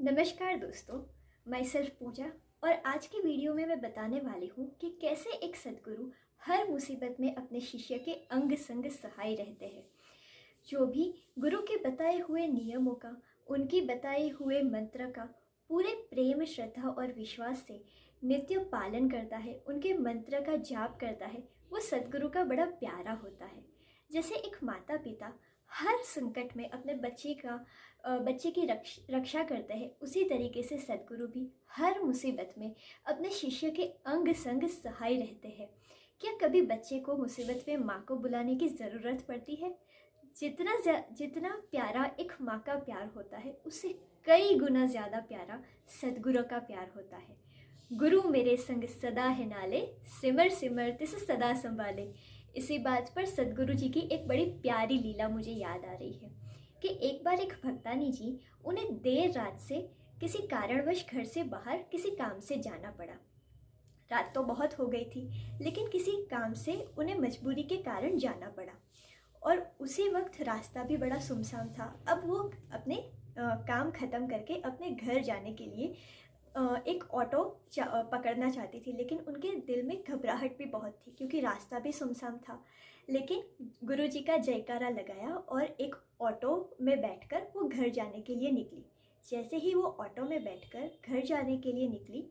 नमस्कार दोस्तों, मैं सेल्फ पूजा। और आज की वीडियो में मैं बताने वाली हूँ कि कैसे एक सद्गुरु हर मुसीबत में अपने शिष्य के अंग संग सहाय रहते हैं। जो भी गुरु के बताए हुए नियमों का, उनकी बताए हुए मंत्र का पूरे प्रेम, श्रद्धा और विश्वास से नित्य पालन करता है, उनके मंत्र का जाप करता है, वो सद्गुरु का बड़ा प्यारा होता है। जैसे एक माता पिता हर संकट में अपने बच्चे की रक्षा करते हैं, उसी तरीके से सद्गुरु भी हर मुसीबत में अपने शिष्य के अंग संग सहाय रहते हैं। क्या कभी बच्चे को मुसीबत में माँ को बुलाने की ज़रूरत पड़ती है? जितना प्यारा एक माँ का प्यार होता है, उससे कई गुना ज़्यादा प्यारा सद्गुरु का प्यार होता है। गुरु मेरे संग सदा है नाले, सिमर सिमर तिस सदा संभाले। इसी बात पर सद्गुरु जी की एक बड़ी प्यारी लीला मुझे याद आ रही है कि एक बार एक भक्तानी जी, उन्हें देर रात से किसी कारणवश घर से बाहर किसी काम से जाना पड़ा। रात तो बहुत हो गई थी, लेकिन किसी काम से उन्हें मजबूरी के कारण जाना पड़ा और उसी वक्त रास्ता भी बड़ा सुनसान था। अब वो अपने काम ख़त्म करके अपने घर जाने के लिए एक ऑटो पकड़ना चाहती थी, लेकिन उनके दिल में घबराहट भी बहुत थी क्योंकि रास्ता भी सुनसान था। लेकिन गुरुजी का जयकारा लगाया और एक ऑटो में बैठकर वो घर जाने के लिए निकली। जैसे ही वो ऑटो में बैठकर घर जाने के लिए निकली,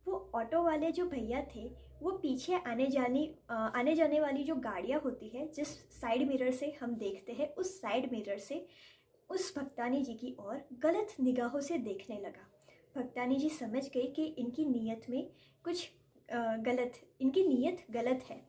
वो ऑटो वाले जो भैया थे, वो पीछे आने जाने वाली जो गाड़ियाँ होती है, जिस साइड मिरर से हम देखते हैं, उस साइड मिरर से उस भक्तानी जी की ओर गलत निगाहों से देखने लगा। भक्तानी जी समझ गई कि इनकी नीयत गलत है।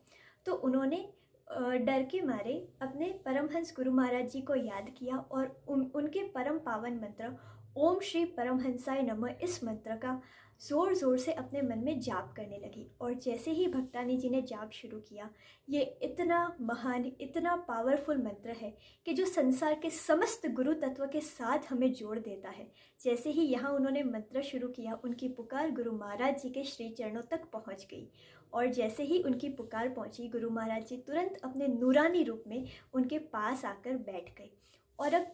तो उन्होंने डर के मारे अपने परमहंस गुरु महाराज जी को याद किया और उनके परम पावन मंत्र ओम श्री परमहंसाय नमः, इस मंत्र का ज़ोर ज़ोर से अपने मन में जाप करने लगी। और जैसे ही भक्तानी जी ने जाप शुरू किया, ये इतना महान, इतना पावरफुल मंत्र है कि जो संसार के समस्त गुरु तत्व के साथ हमें जोड़ देता है। जैसे ही यहाँ उन्होंने मंत्र शुरू किया, उनकी पुकार गुरु महाराज जी के श्री चरणों तक पहुँच गई। और जैसे ही उनकी पुकार पहुँची, गुरु महाराज जी तुरंत अपने नूरानी रूप में उनके पास आकर बैठ गए। और अब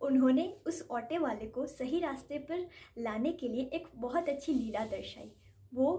उन्होंने उस ऑटो वाले को सही रास्ते पर लाने के लिए एक बहुत अच्छी लीला दर्शाई। वो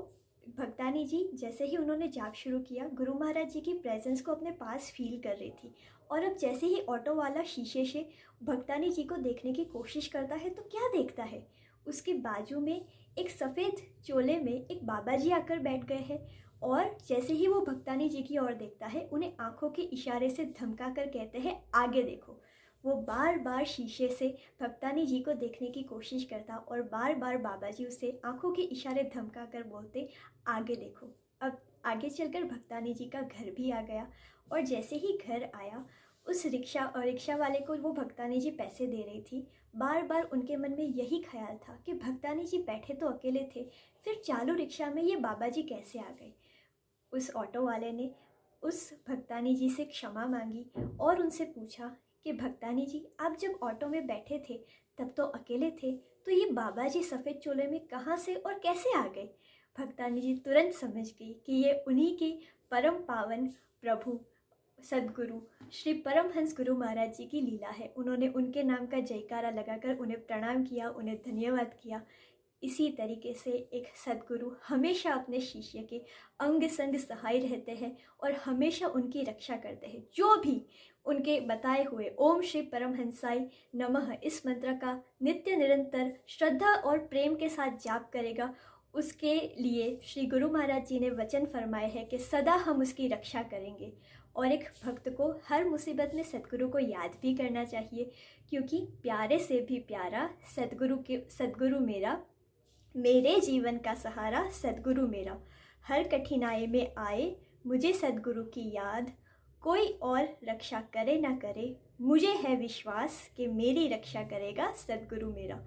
भक्तानी जी जैसे ही उन्होंने जाप शुरू किया, गुरु महाराज जी की प्रेजेंस को अपने पास फील कर रही थी। और अब जैसे ही ऑटो वाला शीशे से भक्तानी जी को देखने की कोशिश करता है, तो क्या देखता है, उसके बाजू में एक सफ़ेद चोले में एक बाबा जी आकर बैठ गए हैं। और जैसे ही वो भक्तानी जी की ओर देखता है, उन्हें आंखों के इशारे से धमका कर कहते हैं, आगे देखो। वो बार बार शीशे से भक्तानी जी को देखने की कोशिश करता और बार बार बाबा जी उसे आंखों के इशारे धमका कर बोलते, आगे देखो। अब आगे चलकर भक्तानी जी का घर भी आ गया। और जैसे ही घर आया, उस रिक्शा वाले को वो भक्तानी जी पैसे दे रही थी। बार बार उनके मन में यही ख्याल था कि भक्तानी जी बैठे तो अकेले थे, फिर चालू रिक्शा में ये बाबा जी कैसे आ गए। उस ऑटो वाले ने उस भक्तानी जी से क्षमा मांगी और उनसे पूछा कि भक्तानी जी, आप जब ऑटो में बैठे थे तब तो अकेले थे, तो ये बाबा जी सफ़ेद चोले में कहाँ से और कैसे आ गए। भक्तानी जी तुरंत समझ गई कि ये उन्हीं के परम पावन प्रभु सद्गुरु श्री परमहंस गुरु महाराज जी की लीला है। उन्होंने उनके नाम का जयकारा लगाकर उन्हें प्रणाम किया, उन्हें धन्यवाद किया। इसी तरीके से एक सद्गुरु हमेशा अपने शिष्य के अंग संग सहाय रहते हैं और हमेशा उनकी रक्षा करते हैं। जो भी उनके बताए हुए ओम श्री परमहंसाय नमः, इस मंत्र का नित्य निरंतर श्रद्धा और प्रेम के साथ जाप करेगा, उसके लिए श्री गुरु महाराज जी ने वचन फरमाए हैं कि सदा हम उसकी रक्षा करेंगे। और एक भक्त को हर मुसीबत में सद्गुरु को याद भी करना चाहिए, क्योंकि प्यारे से भी प्यारा सद्गुरु मेरे जीवन का सहारा सद्गुरु मेरा। हर कठिनाई में आए मुझे सद्गुरु की याद, कोई और रक्षा करे ना करे, मुझे है विश्वास कि मेरी रक्षा करेगा सद्गुरु मेरा।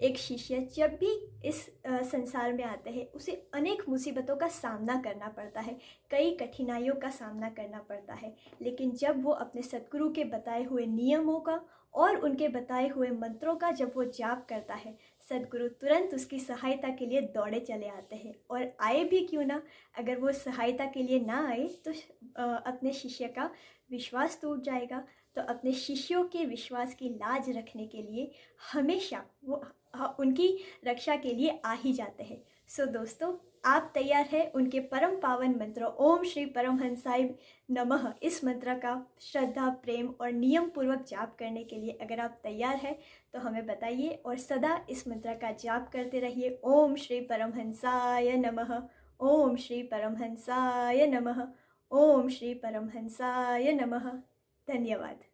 एक शिष्य जब भी इस संसार में आता है, उसे अनेक मुसीबतों का सामना करना पड़ता है, कई कठिनाइयों का सामना करना पड़ता है। लेकिन जब वो अपने सद्गुरु के बताए हुए नियमों का और उनके बताए हुए मंत्रों का जब वो जाप करता है, सद्गुरु तुरंत उसकी सहायता के लिए दौड़े चले आते हैं। और आए भी क्यों ना, अगर वो सहायता के लिए ना आए तो अपने शिष्य का विश्वास टूट जाएगा। तो तो अपने शिष्यों के विश्वास की लाज रखने के लिए हमेशा वो उनकी रक्षा के लिए आ ही जाते हैं। सो दोस्तों, आप तैयार हैं उनके परम पावन मंत्र ओम श्री परमहंसाय नमः इस मंत्र का श्रद्धा, प्रेम और नियम पूर्वक जाप करने के लिए? अगर आप तैयार हैं तो हमें बताइए और सदा इस मंत्र का जाप करते रहिए। ओम श्री परमहंसाय नमः, ओम श्री परमहंसाय नमः, ओम श्री परमहंसाय नमः। धन्यवाद।